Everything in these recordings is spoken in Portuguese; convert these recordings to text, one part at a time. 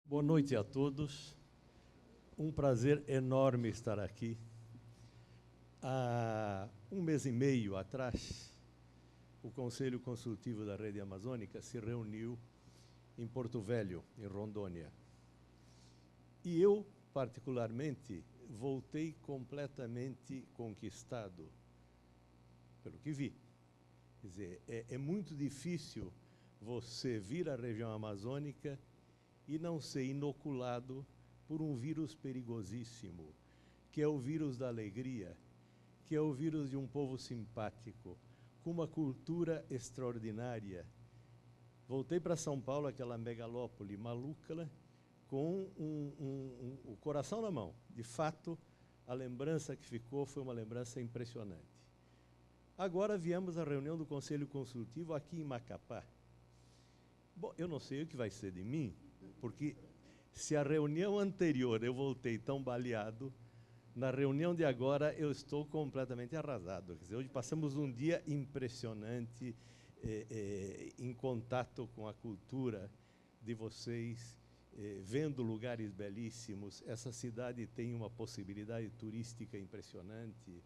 Boa noite a todos. Um prazer enorme estar aqui. Há um mês e meio atrás, o Conselho Consultivo da Rede Amazônica se reuniu em Porto Velho, em Rondônia. E eu, particularmente, voltei completamente conquistado pelo que vi. Quer dizer, é muito difícil você vir à região amazônica e não ser inoculado por um vírus perigosíssimo, que é o vírus da alegria, que é o vírus de um povo simpático, com uma cultura extraordinária. Voltei para São Paulo, aquela megalópole maluca, com o coração na mão. De fato, a lembrança que ficou foi uma lembrança impressionante. Agora viemos à reunião do Conselho Consultivo aqui em Macapá. Bom, eu não sei o que vai ser de mim, porque se a reunião anterior eu voltei tão baleado, na reunião de agora eu estou completamente arrasado. Quer dizer, hoje passamos um dia impressionante em contato com a cultura de vocês, vendo lugares belíssimos. Essa cidade tem uma possibilidade turística impressionante.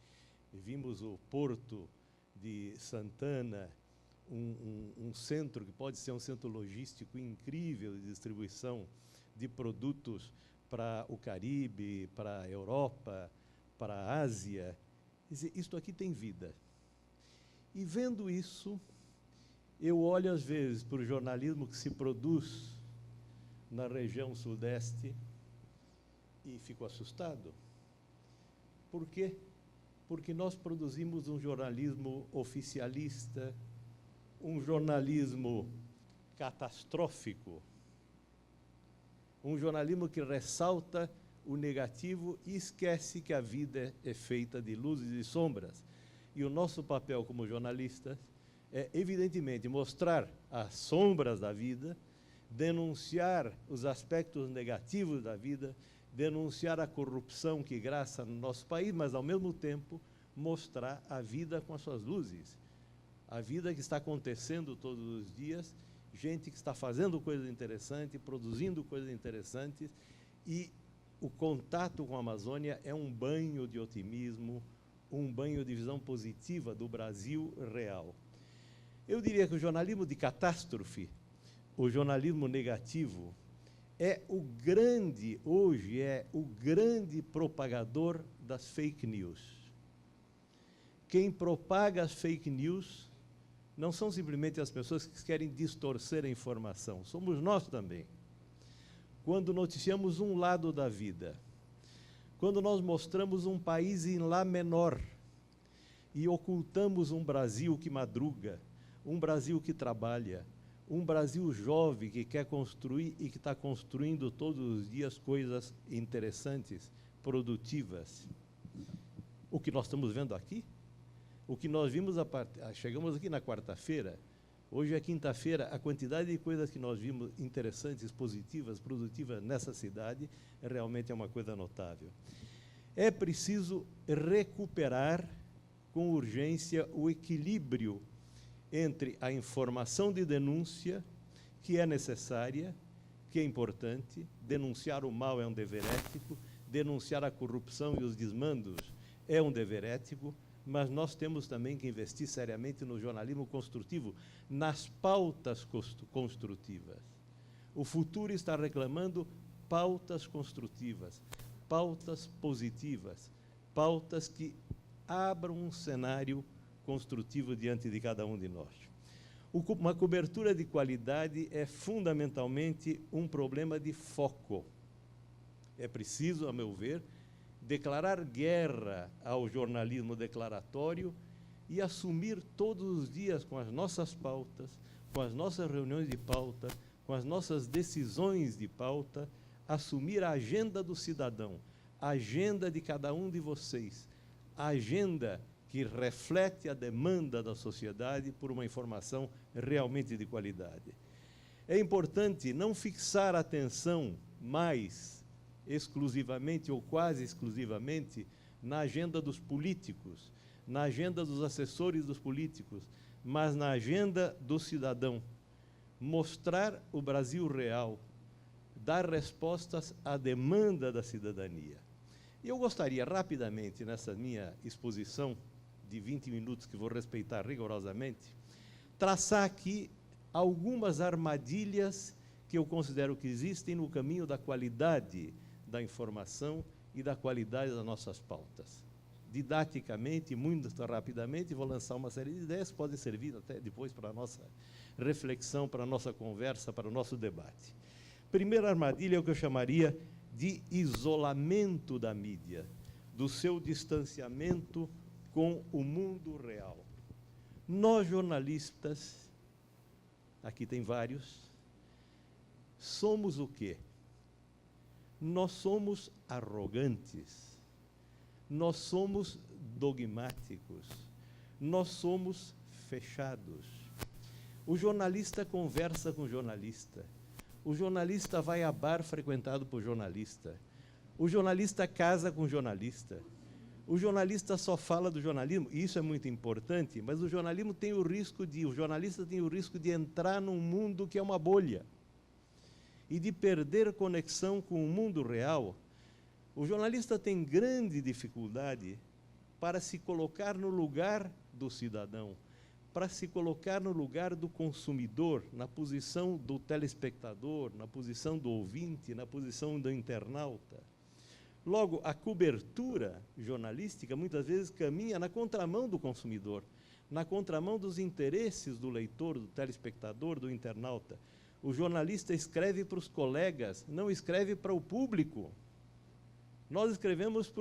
Vimos o Porto de Santana, um centro que pode ser um centro logístico incrível de distribuição de produtos para o Caribe, para a Europa, para a Ásia. Quer dizer, isto aqui tem vida. E vendo isso, eu olho às vezes para o jornalismo que se produz na região sudeste e fico assustado. Por quê? Porque nós produzimos um jornalismo oficialista, um jornalismo catastrófico, um jornalismo que ressalta o negativo e esquece que a vida é feita de luzes e sombras. E o nosso papel como jornalistas é, evidentemente, mostrar as sombras da vida, denunciar os aspectos negativos da vida, denunciar a corrupção que graça no nosso país, mas, ao mesmo tempo, mostrar a vida com as suas luzes. A vida que está acontecendo todos os dias, gente que está fazendo coisas interessantes, produzindo coisas interessantes, e o contato com a Amazônia é um banho de otimismo, um banho de visão positiva do Brasil real. Eu diria que o jornalismo de catástrofe, o jornalismo negativo, hoje é o grande propagador das fake news. Quem propaga as fake news não são simplesmente as pessoas que querem distorcer a informação, somos nós também. Quando noticiamos um lado da vida, quando nós mostramos um país em Lá menor e ocultamos um Brasil que madruga, um Brasil que trabalha, um Brasil jovem que quer construir e que está construindo todos os dias coisas interessantes, produtivas. O que nós estamos vendo aqui? O que nós vimos, chegamos aqui na quarta-feira, hoje é quinta-feira, a quantidade de coisas que nós vimos interessantes, positivas, produtivas nessa cidade, realmente é uma coisa notável. É preciso recuperar com urgência o equilíbrio entre a informação de denúncia, que é necessária, que é importante, denunciar o mal é um dever ético, denunciar a corrupção e os desmandos é um dever ético, mas nós temos também que investir seriamente no jornalismo construtivo, nas pautas construtivas. O futuro está reclamando pautas construtivas, pautas positivas, pautas que abram um cenário construtivo diante de cada um de nós. Uma cobertura de qualidade é fundamentalmente um problema de foco. É preciso, a meu ver, declarar guerra ao jornalismo declaratório e assumir todos os dias com as nossas pautas, com as nossas reuniões de pauta, com as nossas decisões de pauta, assumir a agenda do cidadão, a agenda de cada um de vocês, a agenda que reflete a demanda da sociedade por uma informação realmente de qualidade. É importante não fixar a atenção mais exclusivamente ou quase exclusivamente na agenda dos políticos, na agenda dos assessores dos políticos, mas na agenda do cidadão. Mostrar o Brasil real, dar respostas à demanda da cidadania. E eu gostaria rapidamente, nessa minha exposição de 20 minutos, que vou respeitar rigorosamente, traçar aqui algumas armadilhas que eu considero que existem no caminho da qualidade da informação e da qualidade das nossas pautas. Didaticamente, muito rapidamente, vou lançar uma série de ideias que podem servir até depois para a nossa reflexão, para a nossa conversa, para o nosso debate. Primeira armadilha é o que eu chamaria de isolamento da mídia, do seu distanciamento com o mundo real. Nós, jornalistas, aqui tem vários, somos o quê? Nós somos arrogantes, nós somos dogmáticos, nós somos fechados. O jornalista conversa com o jornalista, o jornalista vai a bar frequentado por jornalista, o jornalista casa com o jornalista, o jornalista só fala do jornalismo, e isso é muito importante, mas o jornalismo tem o jornalista tem o risco de entrar num mundo que é uma bolha e de perder conexão com o mundo real. O jornalista tem grande dificuldade para se colocar no lugar do cidadão, para se colocar no lugar do consumidor, na posição do telespectador, na posição do ouvinte, na posição do internauta. Logo, a cobertura jornalística muitas vezes caminha na contramão do consumidor, na contramão dos interesses do leitor, do telespectador, do internauta. O jornalista escreve para os colegas, não escreve para o público. Nós escrevemos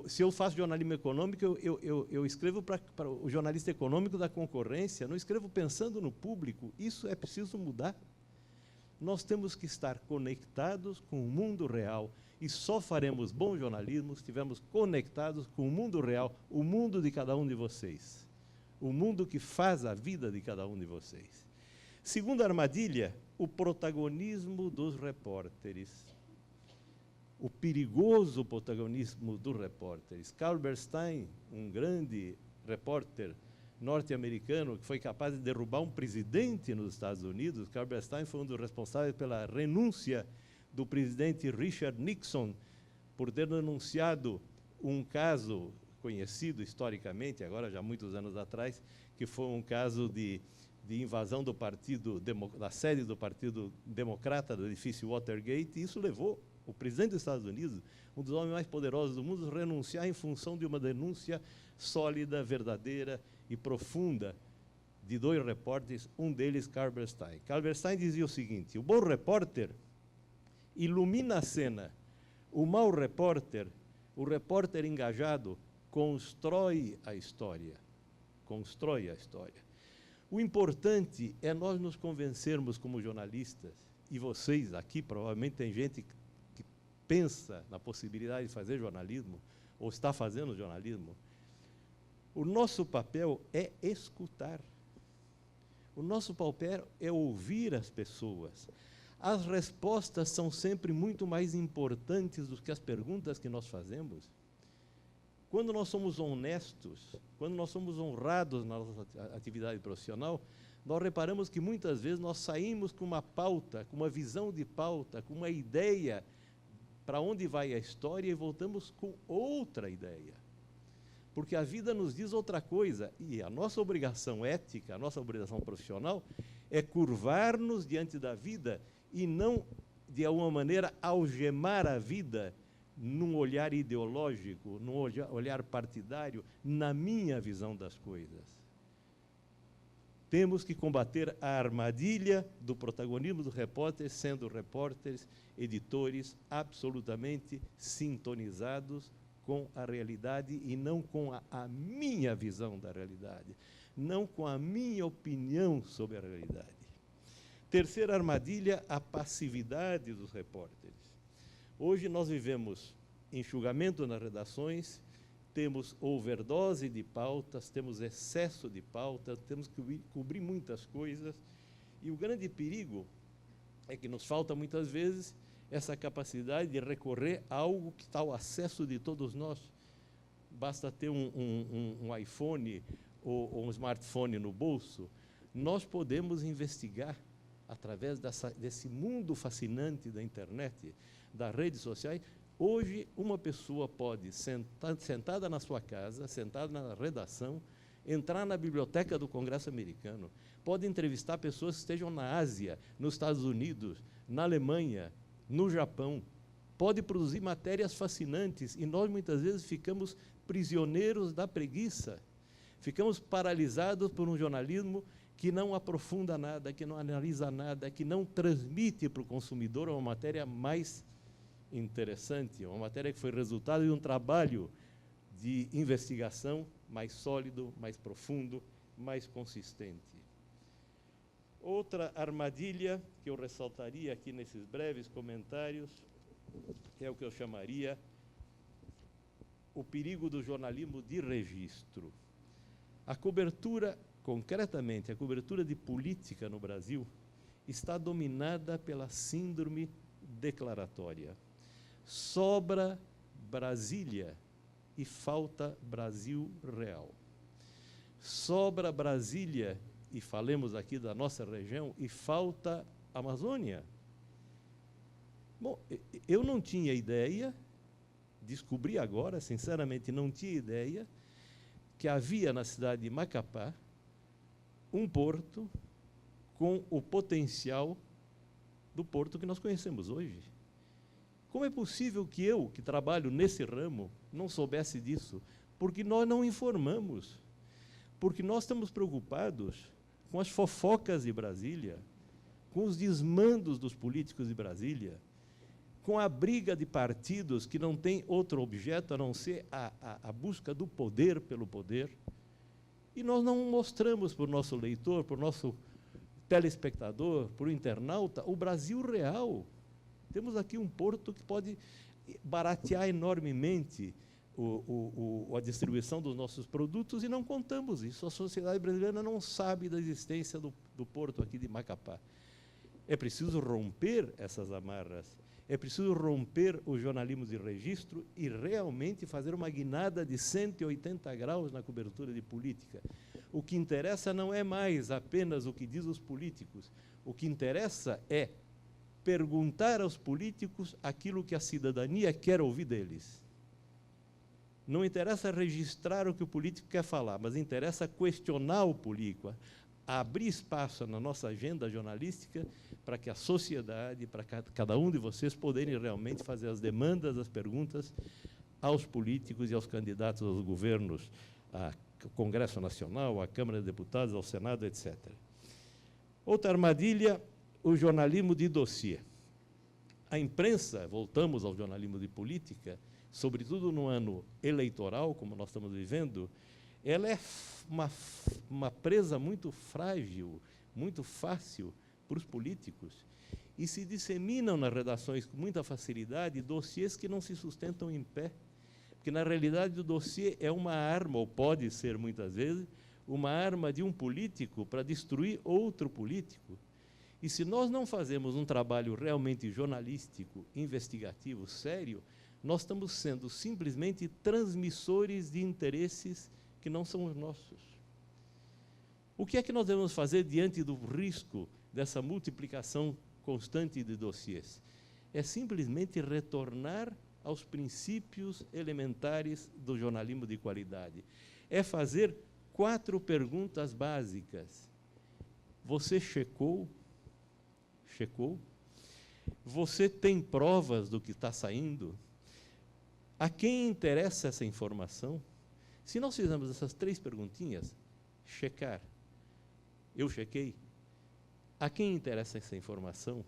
se eu faço jornalismo econômico, eu escrevo para o jornalista econômico da concorrência, não escrevo pensando no público. Isso é preciso mudar. Nós temos que estar conectados com o mundo real e só faremos bom jornalismo se estivermos conectados com o mundo real, o mundo de cada um de vocês, o mundo que faz a vida de cada um de vocês. Segunda armadilha, o protagonismo dos repórteres. O perigoso protagonismo dos repórteres. Carl Bernstein, um grande repórter norte-americano que foi capaz de derrubar um presidente nos Estados Unidos. Carl Bernstein foi um dos responsáveis pela renúncia do presidente Richard Nixon por ter denunciado um caso conhecido historicamente, agora já muitos anos atrás, que foi um caso de invasão da sede do Partido Democrata, do edifício Watergate, e isso levou o presidente dos Estados Unidos, um dos homens mais poderosos do mundo, a renunciar em função de uma denúncia sólida, verdadeira e profunda de dois repórteres, um deles, Carl Bernstein. Carl Bernstein dizia o seguinte: o bom repórter ilumina a cena, o mau repórter, o repórter engajado, constrói a história. Constrói a história. O importante é nós nos convencermos como jornalistas, e vocês aqui provavelmente tem gente que pensa na possibilidade de fazer jornalismo, ou está fazendo jornalismo. O nosso papel é escutar. O nosso papel é ouvir as pessoas. As respostas são sempre muito mais importantes do que as perguntas que nós fazemos. Quando nós somos honestos, quando nós somos honrados na nossa atividade profissional, nós reparamos que muitas vezes nós saímos com uma pauta, com uma visão de pauta, com uma ideia para onde vai a história e voltamos com outra ideia. Porque a vida nos diz outra coisa, e a nossa obrigação ética, a nossa obrigação profissional, é curvar-nos diante da vida e não, de alguma maneira, algemar a vida num olhar ideológico, num olhar partidário, na minha visão das coisas. Temos que combater a armadilha do protagonismo dos repórteres, sendo repórteres, editores absolutamente sintonizados com a realidade e não com a minha visão da realidade, não com a minha opinião sobre a realidade. Terceira armadilha, a passividade dos repórteres. Hoje nós vivemos enxugamento nas redações, temos overdose de pautas, temos excesso de pautas, temos que cobrir muitas coisas, e o grande perigo é que nos falta muitas vezes essa capacidade de recorrer a algo que está ao acesso de todos nós. Basta ter um iPhone ou um smartphone no bolso, nós podemos investigar através desse mundo fascinante da internet, das redes sociais, hoje uma pessoa pode, sentada na sua casa, sentada na redação, entrar na biblioteca do Congresso americano, pode entrevistar pessoas que estejam na Ásia, nos Estados Unidos, na Alemanha, no Japão, pode produzir matérias fascinantes, e nós muitas vezes ficamos prisioneiros da preguiça, ficamos paralisados por um jornalismo que não aprofunda nada, que não analisa nada, que não transmite para o consumidor uma matéria mais interessante, uma matéria que foi resultado de um trabalho de investigação mais sólido, mais profundo, mais consistente. Outra armadilha que eu ressaltaria aqui nesses breves comentários é o que eu chamaria o perigo do jornalismo de registro. A cobertura, concretamente, a cobertura de política no Brasil está dominada pela síndrome declaratória. Sobra Brasília e falta Brasil real. Sobra Brasília, e falemos aqui da nossa região, e falta Amazônia. Bom, eu não tinha ideia, descobri agora, sinceramente não tinha ideia, que havia na cidade de Macapá um porto com o potencial do porto que nós conhecemos hoje. Como é possível que eu, que trabalho nesse ramo, não soubesse disso? Porque nós não informamos, porque nós estamos preocupados com as fofocas de Brasília, com os desmandos dos políticos de Brasília, com a briga de partidos que não tem outro objeto a não ser a busca do poder pelo poder, e nós não mostramos para o nosso leitor, para o nosso telespectador, para o internauta, o Brasil real. Temos aqui um porto que pode baratear enormemente a distribuição dos nossos produtos, e não contamos isso. A sociedade brasileira não sabe da existência do porto aqui de Macapá. É preciso romper essas amarras, é preciso romper o jornalismo de registro e realmente fazer uma guinada de 180 graus na cobertura de política. O que interessa não é mais apenas o que diz os políticos, o que interessa é perguntar aos políticos aquilo que a cidadania quer ouvir deles. Não interessa registrar o que o político quer falar, mas interessa questionar o político, abrir espaço na nossa agenda jornalística para que a sociedade, para cada um de vocês poderem realmente fazer as demandas, as perguntas aos políticos e aos candidatos aos governos, ao Congresso Nacional, à Câmara de Deputados, ao Senado, etc. Outra armadilha, o jornalismo de dossiê. A imprensa, voltamos ao jornalismo de política, sobretudo no ano eleitoral, como nós estamos vivendo, ela é uma presa muito frágil, muito fácil para os políticos, e se disseminam nas redações com muita facilidade dossiês que não se sustentam em pé, porque, na realidade, o dossiê é uma arma, ou pode ser, muitas vezes, uma arma de um político para destruir outro político. E se nós não fazemos um trabalho realmente jornalístico, investigativo, sério, nós estamos sendo simplesmente transmissores de interesses que não são os nossos. O que é que nós devemos fazer diante do risco dessa multiplicação constante de dossiês? É simplesmente retornar aos princípios elementares do jornalismo de qualidade. É fazer 4 perguntas básicas. Você checou? Checou? Você tem provas do que está saindo? A quem interessa essa informação? Se nós fizermos essas 3 perguntinhas, checar, eu chequei, a quem interessa essa informação,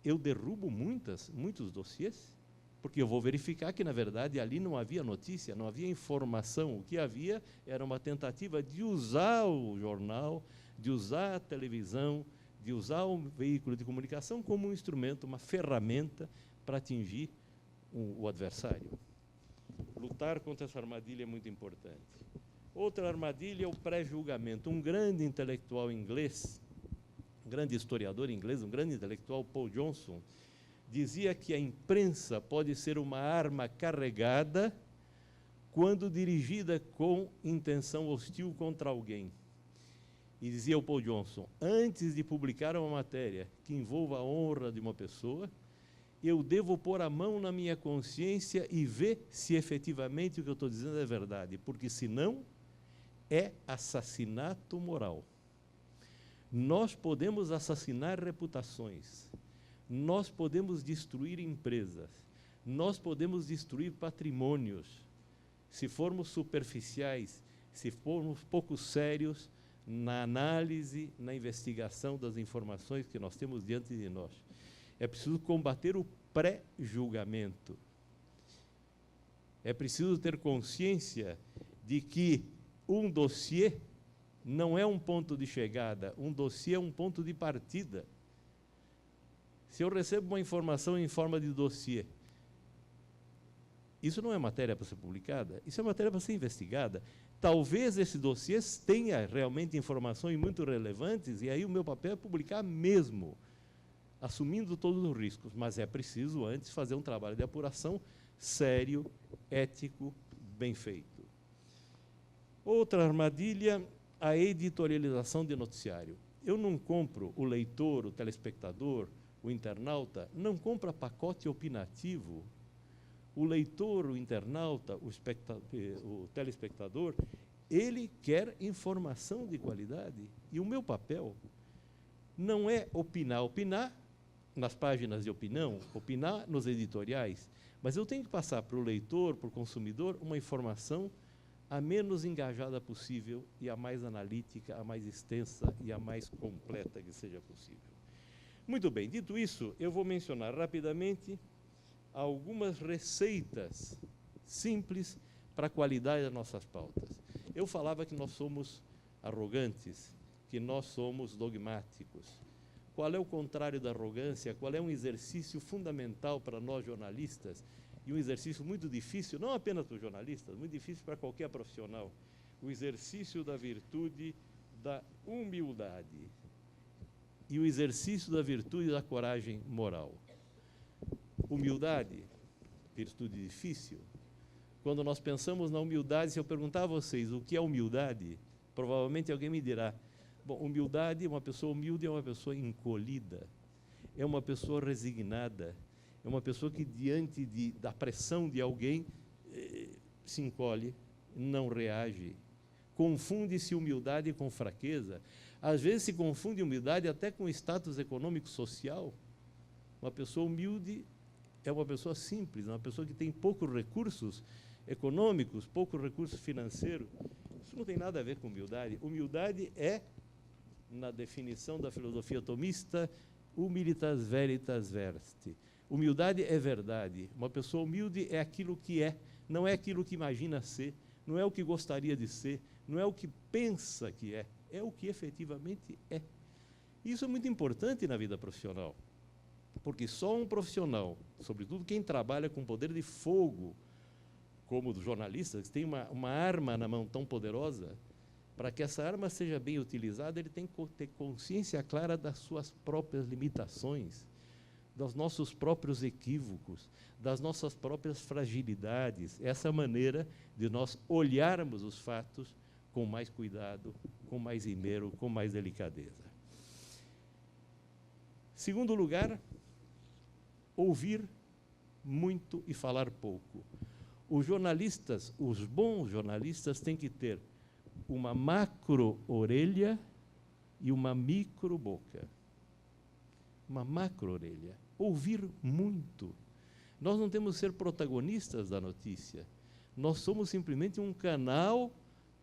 eu derrubo muitos dossiês, porque eu vou verificar que, na verdade, ali não havia notícia, não havia informação. O que havia era uma tentativa de usar o jornal, de usar a televisão, de usar o veículo de comunicação como um instrumento, uma ferramenta para atingir o adversário. Lutar contra essa armadilha é muito importante. Outra armadilha é o pré-julgamento. Um grande intelectual inglês, um grande historiador inglês, um grande intelectual, Paul Johnson, dizia que a imprensa pode ser uma arma carregada quando dirigida com intenção hostil contra alguém. E dizia o Paul Johnson, antes de publicar uma matéria que envolva a honra de uma pessoa, eu devo pôr a mão na minha consciência e ver se efetivamente o que eu estou dizendo é verdade, porque senão é assassinato moral. Nós podemos assassinar reputações, nós podemos destruir empresas, nós podemos destruir patrimônios, se formos superficiais, se formos pouco sérios na análise, na investigação das informações que nós temos diante de nós. É preciso combater o pré-julgamento. É preciso ter consciência de que um dossiê não é um ponto de chegada, um dossiê é um ponto de partida. Se eu recebo uma informação em forma de dossiê, isso não é matéria para ser publicada, isso é matéria para ser investigada. Talvez esse dossiê tenha realmente informações muito relevantes, e aí o meu papel é publicar mesmo, assumindo todos os riscos, mas é preciso antes fazer um trabalho de apuração sério, ético, bem feito. Outra armadilha, a editorialização de noticiário. Eu não compro, o leitor, o telespectador, o internauta, não compra pacote opinativo. O leitor, o internauta, o telespectador, ele quer informação de qualidade. E o meu papel não é opinar. Opinar nas páginas de opinião, opinar nos editoriais, mas eu tenho que passar para o leitor, para o consumidor, uma informação a menos engajada possível e a mais analítica, a mais extensa e a mais completa que seja possível. Muito bem, dito isso, eu vou mencionar rapidamente algumas receitas simples para a qualidade das nossas pautas. Eu falava que nós somos arrogantes, que nós somos dogmáticos. Qual é o contrário da arrogância? Qual é um exercício fundamental para nós jornalistas e um exercício muito difícil, não apenas para os jornalistas, muito difícil para qualquer profissional? O exercício da virtude da humildade e o exercício da virtude da coragem moral. Humildade, virtude difícil. Quando nós pensamos na humildade, se eu perguntar a vocês o que é humildade, provavelmente alguém me dirá, bom, humildade, uma pessoa humilde é uma pessoa encolhida, é uma pessoa resignada, é uma pessoa que diante da pressão de alguém se encolhe, não reage. Confunde-se humildade com fraqueza. Às vezes se confunde humildade até com status econômico social. Uma pessoa humilde é uma pessoa simples, uma pessoa que tem poucos recursos econômicos, poucos recursos financeiros. Isso não tem nada a ver com humildade. Humildade é, na definição da filosofia tomista, humilitas veritas versti. Humildade é verdade. Uma pessoa humilde é aquilo que é, não é aquilo que imagina ser, não é o que gostaria de ser, não é o que pensa que é o que efetivamente é. Isso é muito importante na vida profissional, porque só um profissional, sobretudo quem trabalha com poder de fogo, como os jornalistas, que tem uma arma na mão tão poderosa, para que essa arma seja bem utilizada, ele tem que ter consciência clara das suas próprias limitações, dos nossos próprios equívocos, das nossas próprias fragilidades. Essa maneira de nós olharmos os fatos com mais cuidado, com mais esmero, com mais delicadeza. Segundo lugar, ouvir muito e falar pouco. Os jornalistas, os bons jornalistas, têm que ter uma macro-orelha e uma micro-boca. Uma macro-orelha. Ouvir muito. Nós não temos que ser protagonistas da notícia. Nós somos simplesmente um canal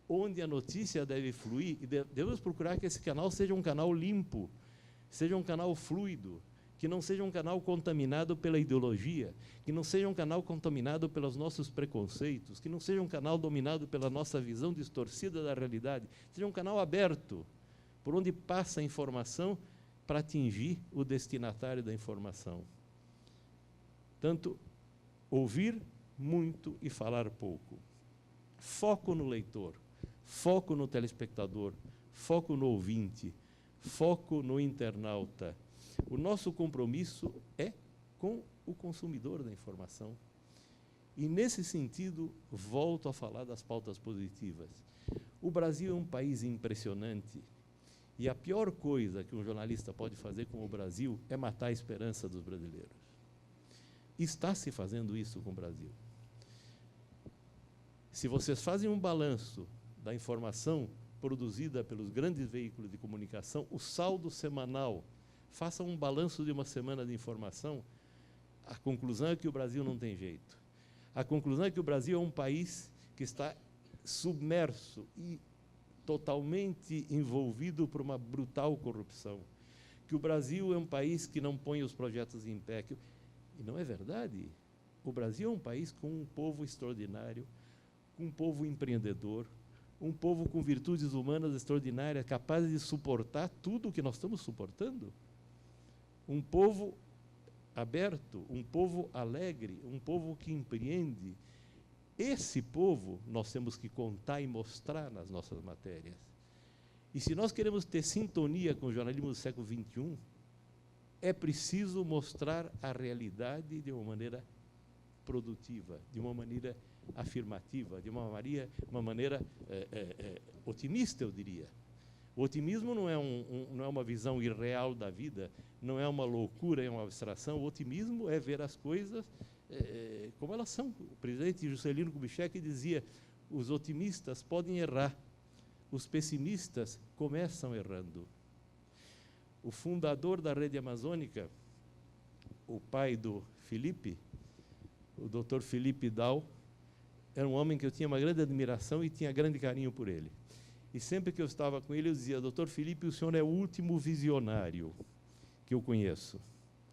onde a notícia deve fluir, e devemos procurar que esse canal seja um canal limpo, seja um canal fluido, que não seja um canal contaminado pela ideologia, que não seja um canal contaminado pelos nossos preconceitos, que não seja um canal dominado pela nossa visão distorcida da realidade, seja um canal aberto, por onde passa a informação para atingir o destinatário da informação. Tanto ouvir muito e falar pouco. Foco no leitor, foco no telespectador, foco no ouvinte, foco no internauta. O nosso compromisso é com o consumidor da informação. E, nesse sentido, volto a falar das pautas positivas. O Brasil é um país impressionante E a pior coisa que um jornalista pode fazer com o Brasil é matar a esperança dos brasileiros. Está se fazendo isso com o Brasil. Se vocês fazem um balanço da informação produzida pelos grandes veículos de comunicação, o saldo semanal, façam um balanço de uma semana de informação, a conclusão é que o Brasil não tem jeito. A conclusão é que o Brasil é um país que está submerso e totalmente envolvido por uma brutal corrupção, que o Brasil é um país que não põe os projetos em pé. E não é verdade. O Brasil é um país com um povo extraordinário, com um povo empreendedor, um povo com virtudes humanas extraordinárias, capaz de suportar tudo o que nós estamos suportando. Um povo aberto, um povo alegre, um povo que empreende. Esse povo nós temos que contar e mostrar nas nossas matérias. E se nós queremos ter sintonia com o jornalismo do século XXI, é preciso mostrar a realidade de uma maneira produtiva, de uma maneira afirmativa, de uma maneira otimista, eu diria. O otimismo não é uma visão irreal da vida, não é uma loucura, é uma abstração. O otimismo é ver as coisas como elas são. O presidente Juscelino Kubitschek dizia: os otimistas podem errar, os pessimistas começam errando. O fundador da Rede Amazônica, o pai do Felipe, o Dr. Felipe Dal, era um homem que eu tinha uma grande admiração e tinha grande carinho por ele. E sempre que eu estava com ele, eu dizia: Dr. Felipe, o senhor é o último visionário que eu conheço.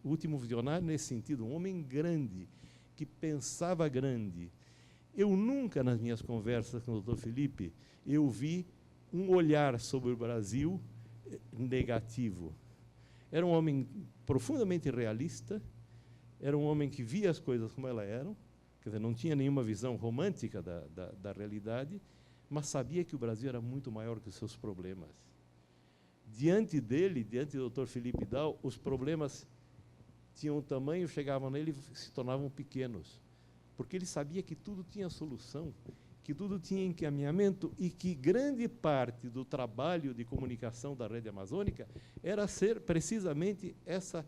O último visionário nesse sentido, um homem grande, que pensava grande. Eu nunca, nas minhas conversas com o Dr. Felipe, eu vi um olhar sobre o Brasil negativo. Era um homem profundamente realista, era um homem que via as coisas como elas eram, quer dizer, não tinha nenhuma visão romântica da realidade, mas sabia que o Brasil era muito maior que os seus problemas. Diante dele, diante do Dr. Felipe Dal, os problemas tinham um tamanho, chegavam nele e se tornavam pequenos, porque ele sabia que tudo tinha solução, que tudo tinha encaminhamento e que grande parte do trabalho de comunicação da Rede Amazônica era ser precisamente essa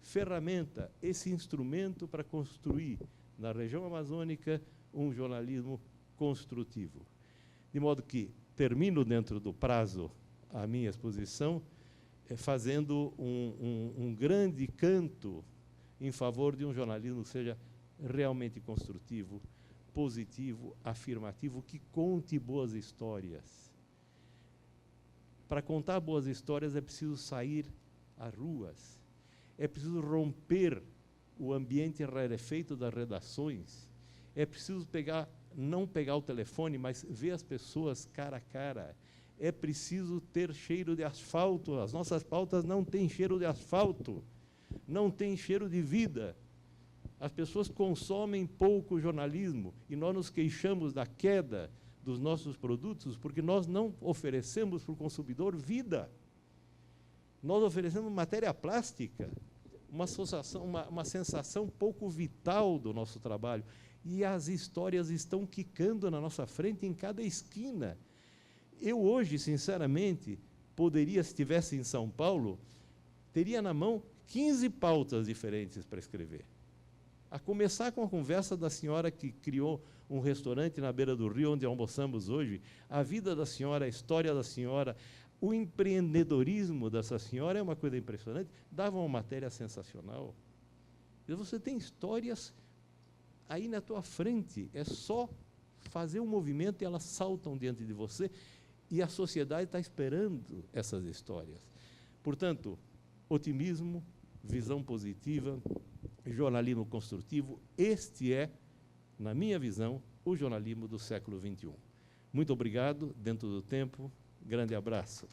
ferramenta, esse instrumento para construir na região amazônica um jornalismo construtivo. De modo que termino dentro do prazo a minha exposição fazendo um grande canto em favor de um jornalismo que seja realmente construtivo, positivo, afirmativo, que conte boas histórias. Para contar boas histórias é preciso sair às ruas, é preciso romper o ambiente rarefeito das redações, é preciso não pegar o telefone, mas ver as pessoas cara a cara. É preciso ter cheiro de asfalto. As nossas pautas não têm cheiro de asfalto, não têm cheiro de vida. As pessoas consomem pouco jornalismo e nós nos queixamos da queda dos nossos produtos porque nós não oferecemos para o consumidor vida. Nós oferecemos matéria plástica, uma sensação pouco vital do nosso trabalho. E as histórias estão quicando na nossa frente em cada esquina. Eu hoje, sinceramente, poderia, se estivesse em São Paulo, teria na mão 15 pautas diferentes para escrever. A começar com a conversa da senhora que criou um restaurante na beira do rio, onde almoçamos hoje, a vida da senhora, a história da senhora, o empreendedorismo dessa senhora é uma coisa impressionante. Dava uma matéria sensacional. E você tem histórias aí na tua frente, é só fazer um movimento e elas saltam diante de você, e a sociedade está esperando essas histórias. Portanto, otimismo, visão positiva, jornalismo construtivo, este é, na minha visão, o jornalismo do século XXI. Muito obrigado, dentro do tempo, grande abraço.